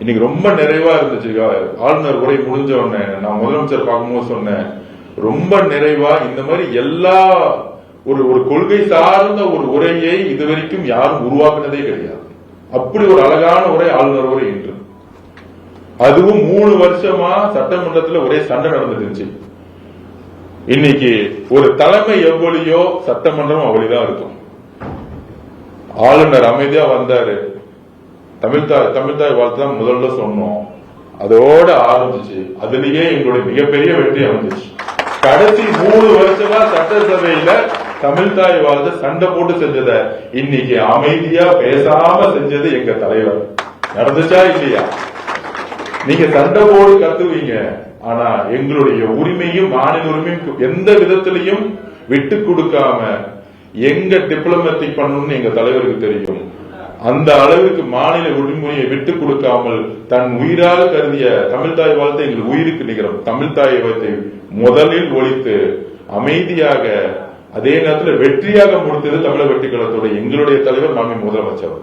இன்னைக்கு ரொம்ப நிறைவா இருந்துச்சு. ஆளுநர் உரை முடிஞ்ச உடனே நான் முதலமைச்சர் பார்க்கும்போது சொன்னேன், ரொம்ப நிறைவா இந்த மாதிரி எல்லா ஒரு கொள்கை சார்ந்த ஒரு உரையை இதுவரைக்கும் யாரும் உருவாக்குனதே கிடையாது. அப்படி ஒரு அழகான உரை ஆளுநர் உரை என்று. அதுவும் 3 வருஷமா சட்டமன்றத்தில் ஒரே சண்டை நடந்துட்டு இருந்துச்சு. இன்னைக்கு ஒரு தலைமை எவ்வளியோ சட்டமன்றம் அவ்வளிதான் இருக்கும். ஆளுநர் அமைதியா வந்தாரு. தமிழ்தாய் வாழ்த்து தான் முதல்ல சொன்னோம். அதோட ஆரம்பிச்சு அதுலயே எங்களுடைய மிகப்பெரிய வெற்றி அமைஞ்சிச்சு. கடைசி 3 வருஷமா சட்டசபையில தமிழ்தாய் வாழ்த்து சண்டை போட்டு செஞ்சத இன்னைக்கு அமைதியா பேசாம செஞ்சது எங்க தலைவர். நடந்துச்சா இல்லையா? நீங்க சண்டை போடு கத்துவீங்க, ஆனா எங்களுடைய உரிமையும் மாநில உரிமையும் எந்த விதத்திலையும் விட்டு கொடுக்காம எங்க டிப்ளமேட்டிக் பண்ணணும்னு எங்க தலைவருக்கு தெரியும். அந்த அளவுக்கு மாநில உரிமையை விட்டு கொடுக்காமல் தன் உயிராக கருதிய தமிழ்தாய் வாழ்த்தை எங்கள் உயிருக்கு நிகரம் தமிழ்தாய் வாழ்த்தை முதலில் ஒழித்து அமைதியாக அதே நேரத்தில் வெற்றியாக முடித்தது தமிழக வெற்றி கழகத்தோட எங்களுடைய தலைவர் மாண்புமிகு முதலமைச்சர்.